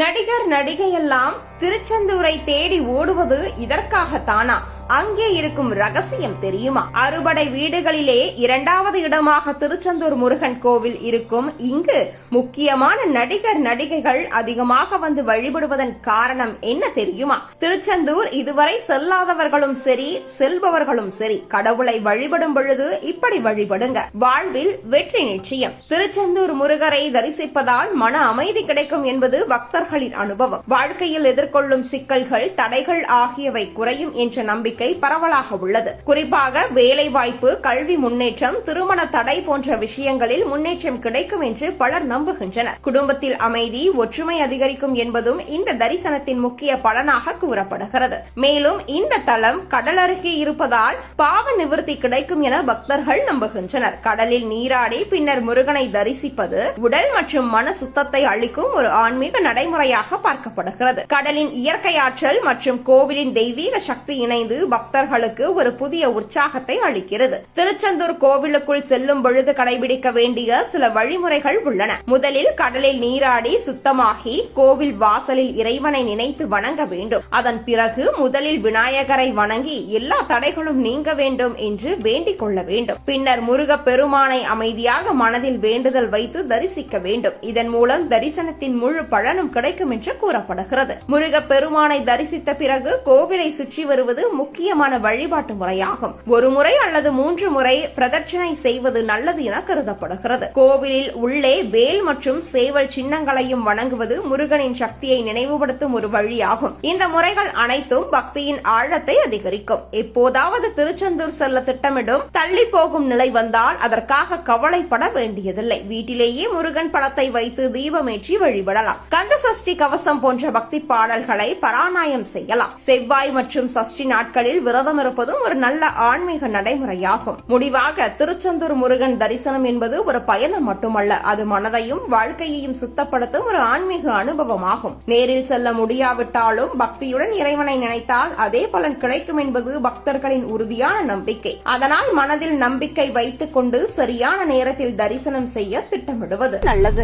நடிகர் நடிகையெல்லாம் திருச்செந்தூரை தேடி ஓடுவது இதற்காகத்தானா? அங்கே இருக்கும் ரகசியம் தெரியுமா? அறுபடை வீடுகளிலே இரண்டாவது இடமாக திருச்செந்தூர் முருகன் கோவில் இருக்கும். இங்கு முக்கியமான நடிகர் நடிகைகள் அதிகமாக வந்து வழிபடுவதன் காரணம் என்ன தெரியுமா? திருச்செந்தூர் இதுவரை செல்லாதவர்களும் சரி, செல்பவர்களும் சரி, கடவுளை வழிபடும் பொழுது இப்படி வழிபடுங்க, வாழ்வில் வெற்றி நிச்சயம். திருச்செந்தூர் முருகரை தரிசிப்பதால் மன அமைதி கிடைக்கும் என்பது பக்தர்களின் அனுபவம். வாழ்க்கையில் எதிர்கொள்ளும் சிக்கல்கள், தடைகள் ஆகியவை குறையும் என்ற நம்பிக்கை பரவலாக உள்ளது. குறிப்பாக வேலை வாய்ப்பு, கல்வி முன்னேற்றம், திருமண தடை போன்ற விஷயங்களில் முன்னேற்றம் கிடைக்கும் என்று பலர் நம்புகின்றனர். குடும்பத்தில் அமைதி, ஒற்றுமை அதிகரிக்கும் என்பதும் இந்த தரிசனத்தின் முக்கிய பலனாக கூறப்படுகிறது. மேலும் இந்த தலம் கடல் அருகே இருப்பதால் பாவ நிவர்த்தி கிடைக்கும் என பக்தர்கள் நம்புகின்றனர். கடலில் நீராடி பின்னர் முருகனை தரிசிப்பது உடல் மற்றும் மன சுத்தத்தை அளிக்கும் ஒரு ஆன்மீக நடைமுறையாக பார்க்கப்படுகிறது. கடலின் இயற்கை ஆற்றல் மற்றும் கோவிலின் தெய்வீக சக்தி இணைந்து பக்தர்களுக்கு ஒரு புதிய உற்சாகத்தை அளிக்கிறது. திருச்செந்தூர் கோவிலுக்குள் செல்லும் பொழுது கடைபிடிக்க வேண்டிய சில வழிமுறைகள் உள்ளன. முதலில் கடலில் நீராடி சுத்தமாகி கோவில் வாசலில் இறைவனை நினைத்து வணங்க வேண்டும். அதன் பிறகு முதலில் விநாயகரை வணங்கி எல்லா தடைகளும் நீங்க வேண்டும் என்று வேண்டிக் கொள்ள வேண்டும். பின்னர் முருகப் பெருமானை அமைதியாக மனதில் வேண்டுதல் வைத்து தரிசிக்க வேண்டும். இதன் மூலம் தரிசனத்தின் முழு பலனும் கிடைக்கும் என்று கூறப்படுகிறது. முருகப் பெருமானை தரிசித்த பிறகு கோவிலை சுற்றி வருவது முக்கியமான வழிபாட்டு முறையாகும். ஒரு முறை அல்லது 3 முறை பிரதட்சணை செய்வது நல்லது என கருதப்படுகிறது. கோவிலில் உள்ளே வேல் மற்றும் சேவல் சின்னங்களையும் வணங்குவது முருகனின் சக்தியை நினைவுபடுத்தும் ஒரு வழியாகும். இந்த முறைகள் அனைத்தும் பக்தியின் ஆழத்தை அதிகரிக்கும். எப்போதாவது திருச்செந்தூர் செல்ல திட்டமிடும் தள்ளி போகும் நிலை வந்தால் அதற்காக கவலைப்பட வேண்டியதில்லை. வீட்டிலேயே முருகன் படத்தை வைத்து தீபமேற்றி வழிபடலாம். கந்த சஷ்டி கவசம் போன்ற பக்தி பாடல்களை பாராயணம் செய்யலாம். செவ்வாய் மற்றும் சஷ்டி நாட்களில் விரதம் இருப்பதும் ஒரு நல்ல ஆன்மீக நடைமுறையாகும். முடிவாக, திருச்செந்தூர் முருகன் தரிசனம் என்பது ஒரு பயணம் மட்டுமல்ல, அது மனதையும் வாழ்க்கையையும் சுத்தப்படுத்தும் ஒரு ஆன்மீக அனுபவமாகும். நேரில் செல்ல முடியாவிட்டாலும் பக்தியுடன் இறைவனை நினைத்தால் அதே பலன் கிடைக்கும் என்பது பக்தர்களின் உறுதியான நம்பிக்கை. அதனால் மனதில் நம்பிக்கை வைத்துக் கொண்டு சரியான நேரத்தில் தரிசனம் செய்ய திட்டமிடுவது நல்லது.